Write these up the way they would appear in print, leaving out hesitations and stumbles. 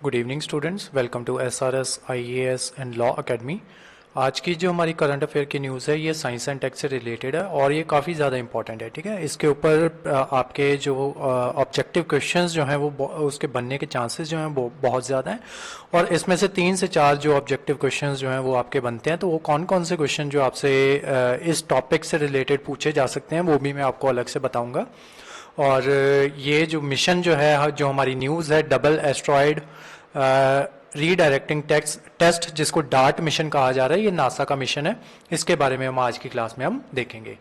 Good evening students, welcome to SRS IAS and law academy. आज की जो हमारी करंट अफेयर की न्यूज़ है ये साइंस एंड टेक से रिलेटेड है और ये काफ़ी ज़्यादा इंपॉर्टेंट है। ठीक है, इसके ऊपर आपके जो ऑब्जेक्टिव क्वेश्चंस जो हैं वो उसके बनने के चांसेस जो हैं वो बहुत ज़्यादा हैं और इसमें से 3 से 4 जो ऑब्जेक्टिव क्वेश्चंस जो हैं वो आपके बनते हैं। तो वो कौन कौन से क्वेश्चन जो आपसे इस टॉपिक से रिलेटेड पूछे जा सकते हैं वो भी मैं आपको अलग से बताऊँगा। और ये जो मिशन जो है, जो हमारी न्यूज़ है, डबल एस्ट्रॉयड रीडायरेक्टिंग टेस्ट जिसको डार्ट मिशन कहा जा रहा है, ये नासा का मिशन है। इसके बारे में हम आज की क्लास में हम देखेंगे।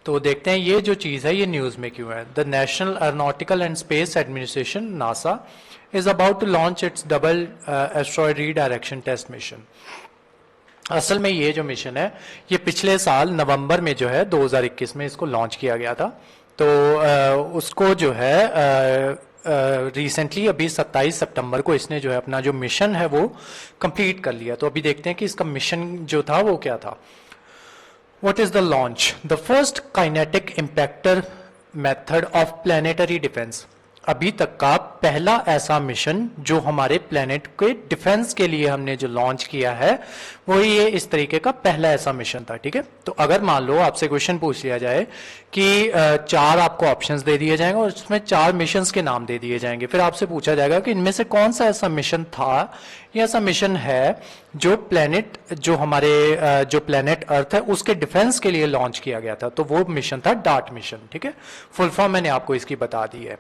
तो देखते हैं ये जो चीज़ है ये न्यूज़ में क्यों है। The national aeronautical and space administration NASA is about to launch its double asteroid redirection test mission. असल में ये जो मिशन है ये पिछले साल नवंबर में जो है 2021 में इसको लॉन्च किया गया था। तो उसको जो है रिसेंटली अभी 27 सितंबर को इसने जो है अपना जो मिशन है वो कंप्लीट कर लिया। तो अभी देखते हैं कि इसका मिशन जो था वो क्या था। What is the launch? The first kinetic impactor method of planetary defence. अभी तक का पहला ऐसा मिशन जो हमारे प्लेनेट के डिफेंस के लिए हमने जो लॉन्च किया है वो ये इस तरीके का पहला ऐसा मिशन था। ठीक है, तो अगर मान लो आपसे क्वेश्चन पूछ लिया जाए कि 4 आपको ऑप्शंस दे दिए जाएंगे और उसमें 4 मिशंस के नाम दे दिए जाएंगे, फिर आपसे पूछा जाएगा कि इनमें से कौन सा ऐसा मिशन था या ऐसा मिशन है जो प्लेनेट, जो हमारे जो प्लेनेट अर्थ है उसके डिफेंस के लिए लॉन्च किया गया था। तो वो मिशन था डार्ट मिशन। ठीक है, फुल फॉर्म मैंने आपको इसकी बता दी है।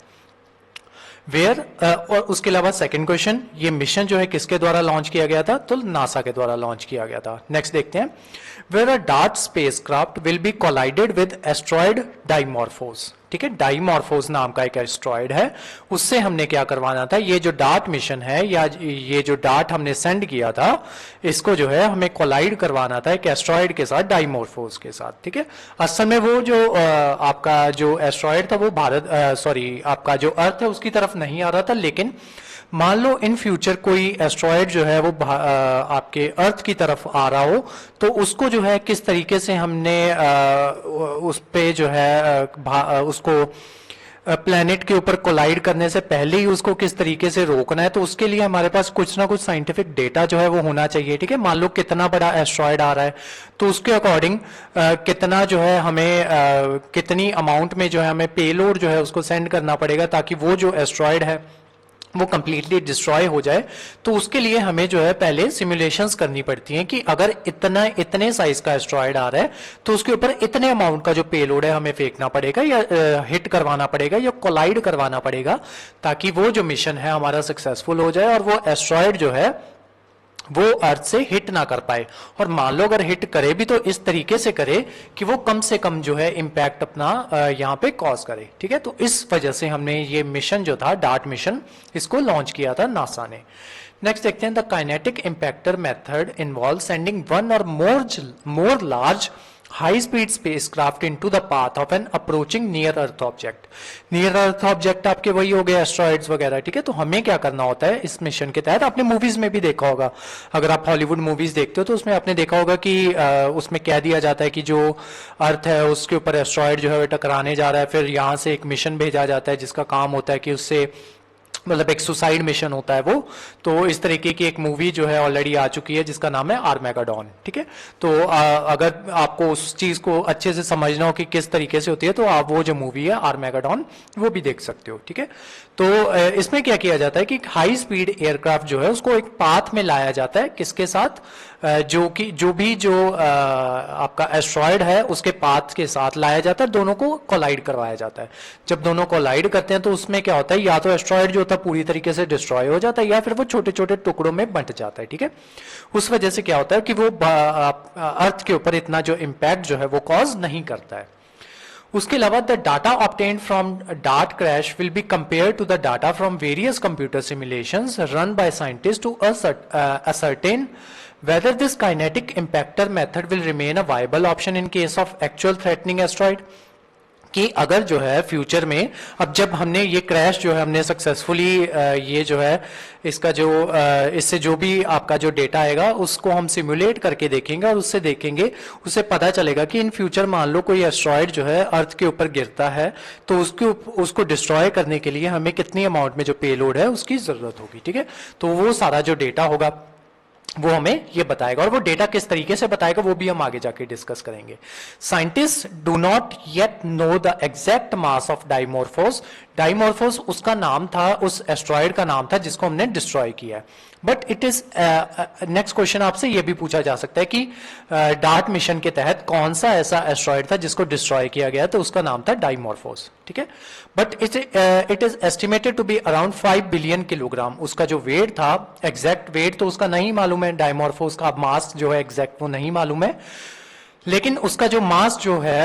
वेयर और उसके अलावा सेकंड क्वेश्चन, ये मिशन जो है किसके द्वारा लॉन्च किया गया था? तो नासा के द्वारा लॉन्च किया गया था। नेक्स्ट देखते हैं, where a DART spacecraft will be collided with asteroid Dimorphos. ठीक है, डाइमॉर्फोस नाम का एक एस्ट्रॉयड है, उससे हमने क्या करवाना था, ये जो डार्ट मिशन है या ये जो डार्ट हमने सेंड किया था इसको जो है हमें कोलाइड करवाना था एक एस्ट्रॉयड के साथ, डाइमॉर्फोस के साथ। ठीक है, असल में वो जो आपका जो एस्ट्रॉयड था वो आपका जो अर्थ है उसकी तरफ नहीं आ रहा था, लेकिन मान लो इन फ्यूचर कोई एस्ट्रॉयड जो है वो आपके अर्थ की तरफ आ रहा हो तो उसको जो है किस तरीके से हमने उस पे जो है उसको प्लेनेट के ऊपर कोलाइड करने से पहले ही उसको किस तरीके से रोकना है। तो उसके लिए हमारे पास कुछ ना कुछ साइंटिफिक डेटा जो है वो होना चाहिए। ठीक है, मान लो कितना बड़ा एस्ट्रॉयड आ रहा है तो उसके अकॉर्डिंग कितना जो है हमें कितनी अमाउंट में जो है हमें पेलोड जो है उसको सेंड करना पड़ेगा ताकि वो जो एस्ट्रॉयड है वो कंप्लीटली डिस्ट्रॉय हो जाए। तो उसके लिए हमें जो है पहले सिमुलेशंस करनी पड़ती हैं कि अगर इतने साइज का एस्ट्रॉयड आ रहा है तो उसके ऊपर इतने अमाउंट का जो पेलोड है हमें फेंकना पड़ेगा या हिट करवाना पड़ेगा या कोलाइड करवाना पड़ेगा ताकि वो जो मिशन है हमारा सक्सेसफुल हो जाए और वो एस्ट्रॉयड जो है वो अर्थ से हिट ना कर पाए। और मान लो अगर हिट करे भी तो इस तरीके से करे कि वो कम से कम जो है इंपैक्ट अपना यहाँ पे कॉज करे। ठीक है, तो इस वजह से हमने ये मिशन जो था डार्ट मिशन इसको लॉन्च किया था नासा ने। नेक्स्ट देखते हैं, the kinetic impactor method involve sending one or more large high speed spacecraft into the path of an approaching near earth object. Near earth object आपके वही हो गए एस्ट्रॉइड्स वगैरह। ठीक है, तो हमें क्या करना होता है इस मिशन के तहत, आपने मूवीज में भी देखा होगा, अगर आप हॉलीवुड मूवीज देखते हो तो उसमें आपने देखा होगा कि उसमें कह दिया जाता है कि जो अर्थ है उसके ऊपर एस्ट्रॉइड जो है टकराने जा रहा है, फिर यहाँ से एक मिशन भेजा जाता है जिसका काम होता है कि उससे मतलब एक सुसाइड मिशन होता है वो। तो इस तरीके की एक मूवी जो है ऑलरेडी आ चुकी है जिसका नाम है आर्मेगेडोन। ठीक है, तो अगर आपको उस चीज को अच्छे से समझना हो कि किस तरीके से होती है तो आप वो जो मूवी है आर्मेगेडोन वो भी देख सकते हो। ठीक है, तो इसमें क्या किया जाता है कि हाई स्पीड एयरक्राफ्ट जो है उसको एक पाथ में लाया जाता है, किसके साथ, जो आपका एस्ट्रॉयड है उसके पाथ के साथ लाया जाता है, दोनों को कोलाइड करवाया जाता है। जब दोनों कोलाइड करते हैं तो उसमें क्या होता है, या तो एस्ट्रॉयड जो होता है पूरी तरीके से डिस्ट्रॉय हो जाता है या फिर वो छोटे छोटे टुकड़ों में बंट जाता है। ठीक है, उस वजह से क्या होता है कि वो अर्थ के ऊपर इतना जो इम्पैक्ट जो है वो कॉज नहीं करता है। उसके अलावा the data obtained from DART crash will be compare to the data from various computer simulations run by scientist to ascertain whether this kinetic impactor method will remain a viable option in case of actual threatening asteroid। कि अगर जो है future में, अब जब हमने ये crash जो है हमने सक्सेसफुली ये जो है इसका जो इससे जो भी आपका जो डेटा आएगा उसको हम सिमुलेट करके देखेंगे और उससे देखेंगे, उससे पता चलेगा कि इन फ्यूचर मान लो कोई एस्ट्रॉयड जो है अर्थ के ऊपर गिरता है तो उसको डिस्ट्रॉय करने के लिए हमें कितनी अमाउंट में जो पेलोड है उसकी जरूरत होगी, ठीक है। तो वो सारा जो डेटा होगा वो हमें ये बताएगा, और वो डेटा किस तरीके से बताएगा वो भी हम आगे जाके डिस्कस करेंगे। Scientist do not yet know the exact mass of Dimorphos. Dimorphos उसका नाम था, उस एस्ट्रॉयड का नाम था जिसको हमने डिस्ट्रॉय किया है। But it is next question आपसे ये भी पूछा जा सकता है कि डार्ट मिशन के तहत कौन सा ऐसा एस्ट्रॉयड था जिसको डिस्ट्रॉय किया गया, तो उसका नाम था डाइमोर्फोस, ठीक है। But it is estimated to be around 5 billion kilogram. उसका जो वेट था, एग्जैक्ट वेट तो उसका नहीं मालूम है, डाइमोर्फोस का मास जो है एग्जैक्ट वो नहीं मालूम है, लेकिन उसका जो मास जो है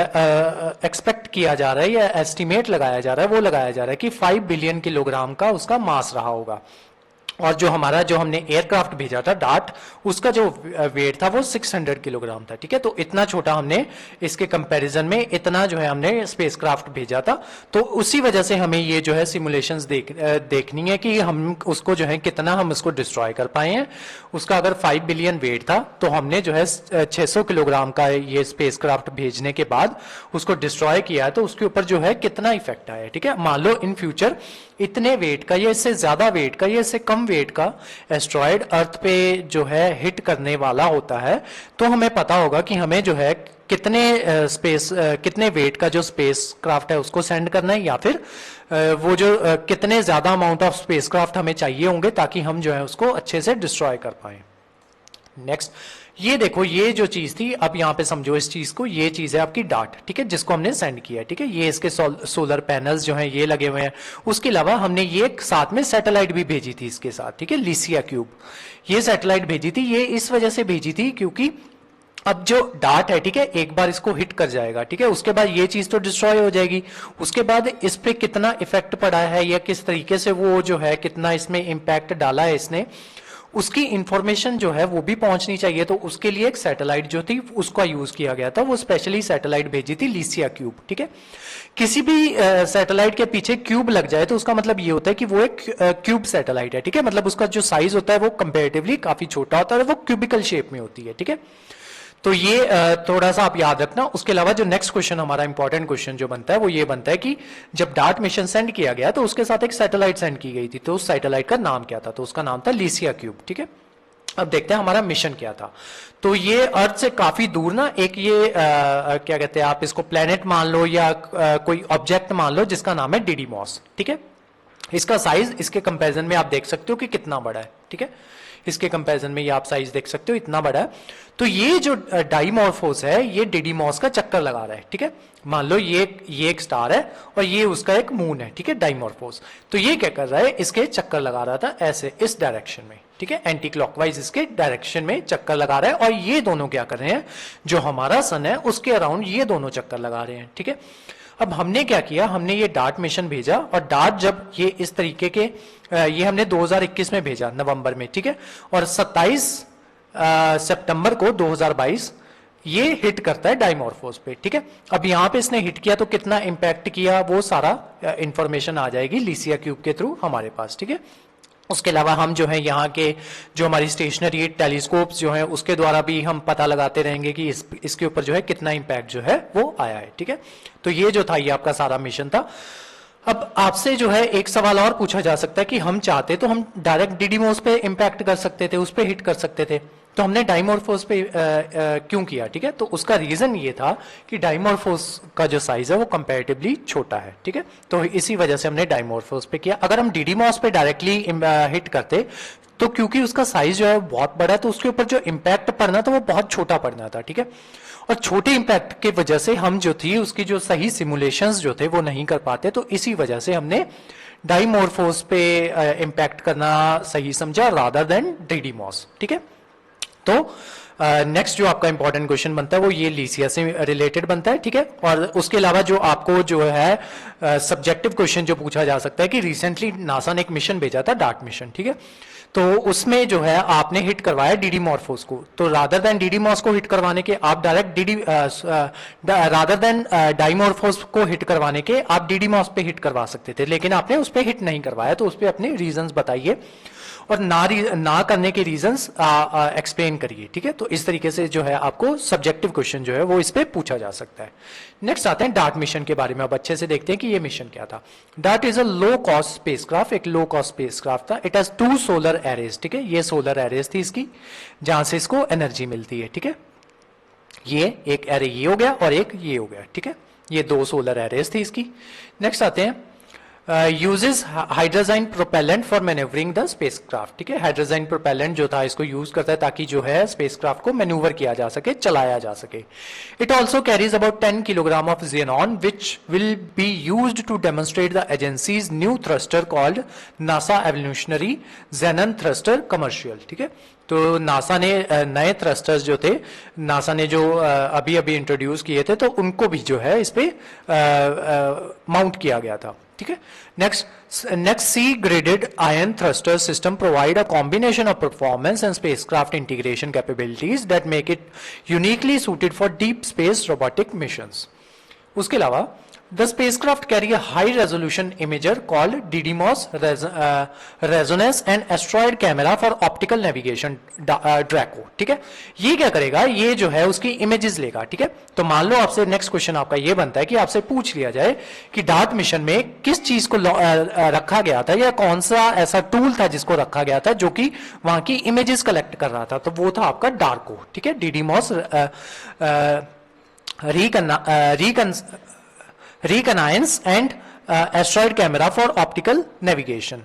एक्सपेक्ट किया जा रहा है या एस्टिमेट लगाया जा रहा है वो लगाया जा रहा है कि 5 बिलियन किलोग्राम का उसका मास रहा होगा। और जो हमारा जो हमने एयरक्राफ्ट भेजा था डार्ट, उसका जो वेट था वो 600 किलोग्राम था, ठीक है। तो इतना छोटा हमने इसके कंपैरिजन में इतना जो है हमने स्पेसक्राफ्ट भेजा था, तो उसी वजह से हमें ये जो है सिमुलेशंस देखनी है कि हम उसको जो है कितना हम उसको डिस्ट्रॉय कर पाए हैं। उसका अगर 5 बिलियन वेट था तो हमने जो है 600 किलोग्राम का ये स्पेसक्राफ्ट भेजने के बाद उसको डिस्ट्रॉय किया, तो उसके ऊपर जो है कितना इफेक्ट आया, ठीक है। मान लो इन फ्यूचर इतने वेट का या इससे ज्यादा वेट का या इससे कम वेट का एस्ट्रॉयड अर्थ पे जो है हिट करने वाला होता है, तो हमें पता होगा कि हमें जो है कितने वेट का जो स्पेस क्राफ्ट है उसको सेंड करना है, या फिर वो जो कितने ज्यादा अमाउंट ऑफ स्पेस क्राफ्ट हमें चाहिए होंगे ताकि हम जो है उसको अच्छे से डिस्ट्रॉय कर पाए। नेक्स्ट ये देखो, ये जो चीज थी, अब यहां पे समझो इस चीज को, ये चीज है आपकी डार्ट, ठीक है, जिसको हमने सेंड किया है, ठीक है। ये इसके सोलर पैनल्स जो हैं ये लगे हुए हैं। उसके अलावा हमने ये साथ में सैटेलाइट भी भेजी थी इसके साथ, ठीक है, लिसिया क्यूब। ये सैटेलाइट भेजी थी, ये इस वजह से भेजी थी क्योंकि अब जो डार्ट है, ठीक है, एक बार इसको हिट कर जाएगा, ठीक है, उसके बाद ये चीज तो डिस्ट्रॉय हो जाएगी, उसके बाद इस पे कितना इफेक्ट पड़ा है या किस तरीके से वो जो है कितना इसमें इंपैक्ट डाला है इसने, उसकी इंफॉर्मेशन जो है वो भी पहुंचनी चाहिए। तो उसके लिए एक सैटेलाइट जो थी उसका यूज किया गया था, वो स्पेशली सैटेलाइट भेजी थी लिसिया क्यूब, ठीक है। किसी भी सैटेलाइट के पीछे क्यूब लग जाए तो उसका मतलब ये होता है कि वो एक क्यूब सैटेलाइट है, ठीक है, मतलब उसका जो साइज होता है वो कंपेरेटिवली काफी छोटा होता है, वो क्यूबिकल शेप में होती है, ठीक है। तो ये थोड़ा सा आप याद रखना। उसके अलावा जो नेक्स्ट क्वेश्चन हमारा इंपॉर्टेंट क्वेश्चन जो बनता है वो ये बनता है कि जब डार्ट मिशन सेंड किया गया तो उसके साथ एक सैटेलाइट सेंड की गई थी, तो उस सैटेलाइट का नाम क्या था, तो उसका नाम था लिसिया क्यूब, ठीक है। अब देखते हैं हमारा मिशन क्या था। तो ये अर्थ से काफी दूर ना एक ये क्या कहते हैं आप इसको प्लेनेट मान लो या कोई ऑब्जेक्ट मान लो जिसका नाम है डिडीमॉस, ठीक है। इसका साइज इसके कंपैरिजन में आप देख सकते हो कि कितना बड़ा है, ठीक है, इसके कंपैरिजन में ये आप साइज देख सकते हो इतना बड़ा है। तो ये जो डाइमॉर्फोस है ये डिडीमॉस का चक्कर लगा रहा है, ठीक है। मान लो ये एक स्टार है और ये उसका एक मून है, ठीक है, डाइमॉर्फोस। तो ये क्या कर रहा है, इसके चक्कर लगा रहा था ऐसे इस डायरेक्शन में, ठीक है, एंटी क्लॉकवाइज इसके डायरेक्शन में चक्कर लगा रहा है, और ये दोनों क्या कर रहे हैं, जो हमारा सन है उसके अराउंड ये दोनों चक्कर लगा रहे हैं, ठीक है। अब हमने क्या किया, हमने ये डार्ट मिशन भेजा, और डार्ट जब ये इस तरीके के ये हमने 2021 में भेजा नवंबर में, ठीक है, और 27 सितंबर को 2022 ये हिट करता है डाइमॉर्फोस पे, ठीक है। अब यहां पे इसने हिट किया तो कितना इंपैक्ट किया वो सारा इंफॉर्मेशन आ जाएगी लिसिया क्यूब के थ्रू हमारे पास, ठीक है। उसके अलावा हम जो है यहाँ के जो हमारी स्टेशनरी टेलीस्कोप्स जो है उसके द्वारा भी हम पता लगाते रहेंगे कि इसके ऊपर जो है कितना इंपैक्ट जो है वो आया है, ठीक है। तो ये जो था ये आपका सारा मिशन था। अब आपसे जो है एक सवाल और पूछा जा सकता है कि हम चाहते तो हम डायरेक्ट डिडीमॉस पे इंपैक्ट कर सकते थे, उस पे हिट कर सकते थे, तो हमने डाइमॉर्फोस पे क्यों किया, ठीक है। तो उसका रीजन ये था कि डाइमॉर्फोस का जो साइज है वो कंपैरेटिवली छोटा है, ठीक है, तो इसी वजह से हमने डाइमॉर्फोस पे किया। अगर हम डिडीमॉस पे डायरेक्टली हिट करते तो क्योंकि उसका साइज जो है बहुत बड़ा है तो उसके ऊपर जो इंपैक्ट पड़ना था वो बहुत छोटा पड़ना था, ठीक है। और छोटे इंपैक्ट की वजह से हम जो थी उसकी जो सही सिमुलेशंस जो थे वो नहीं कर पाते, तो इसी वजह से हमने डाइमॉर्फोस पे इंपैक्ट करना सही समझा रादर देन डिडीमॉस, ठीक है। तो नेक्स्ट जो आपका इंपॉर्टेंट क्वेश्चन बनता है वो ये लिसिया से रिलेटेड बनता है, ठीक है। और उसके अलावा जो आपको जो है सब्जेक्टिव क्वेश्चन जो पूछा जा सकता है कि रिसेंटली नासा ने एक मिशन भेजा था डार्ट मिशन, ठीक है। तो उसमें जो है आपने हिट करवाया डीडीमॉर्फोस को, तो रादर देन डीडीमॉस को हिट करवाने के आप डायरेक्ट रादर देन डाइमॉर्फोस को हिट करवाने के आप डीडीमॉस पे हिट करवा सकते थे, लेकिन आपने उस पर हिट नहीं करवाया, तो उस पर अपने रीजंस बताइए और ना करने के रीजंस एक्सप्लेन करिए, ठीक है। तो इस तरीके से जो है आपको सब्जेक्टिव क्वेश्चन जो है वो इस पे पूछा जा सकता है। नेक्स्ट आते हैं डार्ट मिशन के बारे में। अब अच्छे से देखते हैं कि ये मिशन क्या था। Dart is a low cost spacecraft, एक लो कॉस्ट स्पेसक्राफ्ट था। इट हैज 2 सोलर एरेज, ठीक है, ये सोलर एरेज थी इसकी, जहां से इसको एनर्जी मिलती है, ठीक है। ये एक एरे ये हो गया और एक ये हो गया, ठीक है, ये 2 सोलर एरेज थी इसकी। नेक्स्ट आते हैं uses hydrazine propellant for manoeuvring the spacecraft, ठीक है। हाइड्रोजाइन प्रोपेलेंट जो था इसको यूज करता है ताकि जो है स्पेसक्राफ्ट को मैन्यूवर किया जा सके, चलाया जा सके। It also carries about 10 kilogram of xenon which will be used to demonstrate the agency's new thruster called NASA evolutionary xenon thruster commercial, ठीक है। तो नासा ने नए थ्रस्टर्स जो थे, नासा ने जो अभी अभी इंट्रोड्यूस किए थे, तो उनको भी जो है इस पे माउंट किया गया था, ठीक है। Next C gridded ion thruster system provide a combination of performance and spacecraft integration capabilities that make it uniquely suited for deep space robotic missions. उसके अलावा the spacecraft carry a high resolution imager called DDMOS resonance and asteroid camera for optical navigation DRACO, ठीक है। ये क्या करेगा, ये जो है उसकी इमेजेस लेगा, ठीक है। तो मान लो आपसे नेक्स्ट क्वेश्चन आपका ये बनता है कि आपसे पूछ लिया जाए कि डार्ट मिशन में किस चीज को रखा गया था या कौन सा ऐसा टूल था जिसको रखा गया था जो कि वहां की इमेजेस कलेक्ट कर रहा था, तो वो था आपका डार्को, ठीक है। DDMOS reconnaissance and asteroid camera for optical navigation.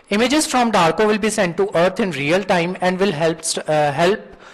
Images from DARCO will be sent to Earth in real time and will help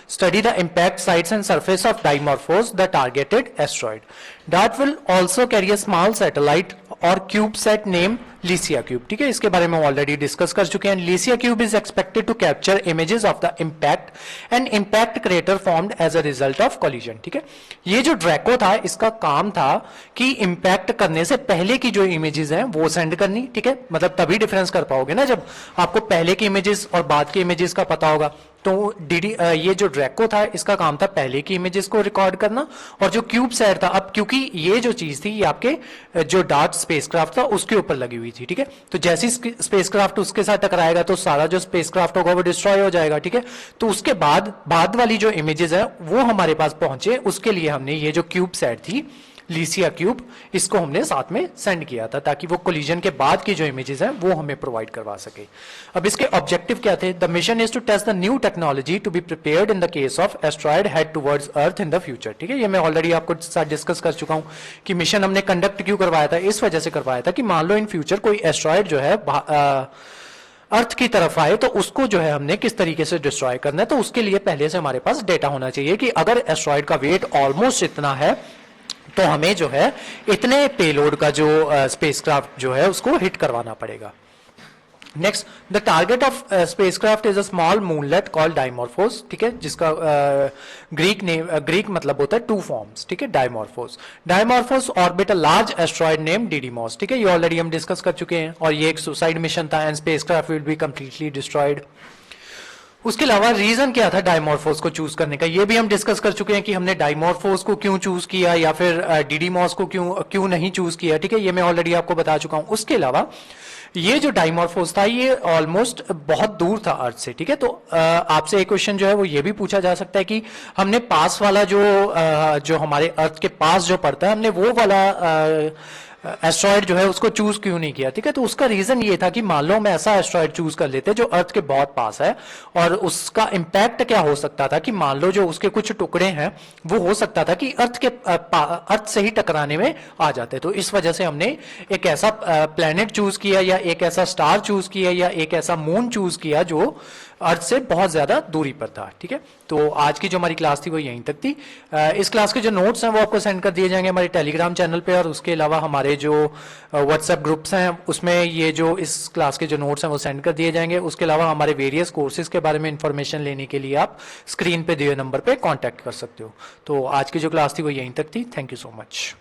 study the impact sites and surface of Dimorphos, the targeted asteroid. DART will also carry a small satellite or CubeSat named Lycia Cube, ठीक है। इसके बारे में already discuss कर चुके हैं। Lycia Cube is expected to capture images of the impact and impact crater formed as a result of collision, ठीक है। ये जो ड्रैको था इसका काम था कि इम्पैक्ट करने से पहले की जो इमेजेस हैं वो सेंड करनी, ठीक है। मतलब तभी डिफरेंस कर पाओगे ना जब आपको पहले की इमेजेस और बाद की इमेजेस का पता होगा। तो ये जो ड्रैको था इसका काम था पहले की इमेजेस को रिकॉर्ड करना, और जो क्यूब सैट था, अब क्योंकि ये जो चीज थी ये आपके जो डार्ट स्पेसक्राफ्ट था उसके ऊपर लगी हुई थी, ठीक है। तो जैसी स्पेसक्राफ्ट उसके साथ टकराएगा तो सारा जो स्पेसक्राफ्ट होगा वो डिस्ट्रॉय हो जाएगा, ठीक है। तो उसके बाद वाली जो इमेजेस है वो हमारे पास पहुंचे, उसके लिए हमने ये जो क्यूब सैट थी लीसिया क्यूब, इसको हमने साथ में सेंड किया था ताकि वो कोलिजन के बाद की जो इमेजेस हैं वो हमें प्रोवाइड करवा सके। अब इसके ऑब्जेक्टिव क्या थे? The mission is to test the new technology to be prepared in the case of asteroid head towards Earth in the future, ठीक है। ये मैं ऑलरेडी आपको साथ डिस्कस कर चुका हूं कि मिशन हमने कंडक्ट क्यों करवाया था। इस वजह से करवाया था कि मान लो इन फ्यूचर कोई एस्ट्रॉयड जो है अर्थ की तरफ आए तो उसको जो है हमने किस तरीके से डिस्ट्रॉय करना है, तो उसके लिए पहले से हमारे पास डेटा होना चाहिए कि अगर एस्ट्रॉयड का वेट ऑलमोस्ट इतना है तो हमें जो है इतने पेलोड का जो स्पेसक्राफ्ट जो है उसको हिट करवाना पड़ेगा। Next, the target of spacecraft is a small moonlet called Dimorphos, ठीक है, जिसका ग्रीक मतलब होता है टू फॉर्म्स, ठीक है, Dimorphos. Dimorphos orbit a large asteroid name Didymos, ठीक है, ये ऑलरेडी हम डिस्कस कर चुके हैं, और ये एक सुसाइड मिशन था and spacecraft will be completely destroyed. उसके अलावा रीजन क्या था डाइमॉर्फोस को चूज करने का, ये भी हम डिस्कस कर चुके हैं कि हमने डाइमॉर्फोस को क्यों चूज किया या फिर डीडीमॉस को क्यों नहीं चूज किया, ठीक है, ये मैं ऑलरेडी आपको बता चुका हूं। उसके अलावा ये जो डाइमॉर्फोस था ये ऑलमोस्ट बहुत दूर था अर्थ से, ठीक है। तो आपसे एक क्वेश्चन जो है वो ये भी पूछा जा सकता है कि हमने पास वाला जो हमारे अर्थ के पास जो पड़ता है हमने वो वाला एस्ट्रॉयड जो है उसको चूज क्यों नहीं किया, ठीक है। तो उसका रीजन ये था कि मान लो हम ऐसा एस्ट्रॉयड चूज कर लेते जो अर्थ के बहुत पास है और उसका इंपैक्ट क्या हो सकता था कि मान लो जो उसके कुछ टुकड़े हैं वो हो सकता था कि अर्थ से ही टकराने में आ जाते। तो इस वजह से हमने एक ऐसा प्लेनेट चूज किया या एक ऐसा स्टार चूज किया या एक ऐसा मून चूज किया जो अर्थ से बहुत ज्यादा दूरी पर था, ठीक है। तो आज की जो हमारी क्लास थी वो यहीं तक थी। इस क्लास के जो नोट्स हैं वो आपको सेंड कर दिए जाएंगे हमारे टेलीग्राम चैनल पे, और उसके अलावा हमारे जो व्हाट्सएप ग्रुप्स हैं उसमें ये जो इस क्लास के जो नोट्स हैं वो सेंड कर दिए जाएंगे। उसके अलावा हमारे वेरियस कोर्सेज के बारे में इंफॉर्मेशन लेने के लिए आप स्क्रीन पे दिए नंबर पे कॉन्टैक्ट कर सकते हो। तो आज की जो क्लास थी वो यहीं तक थी। Thank you so much.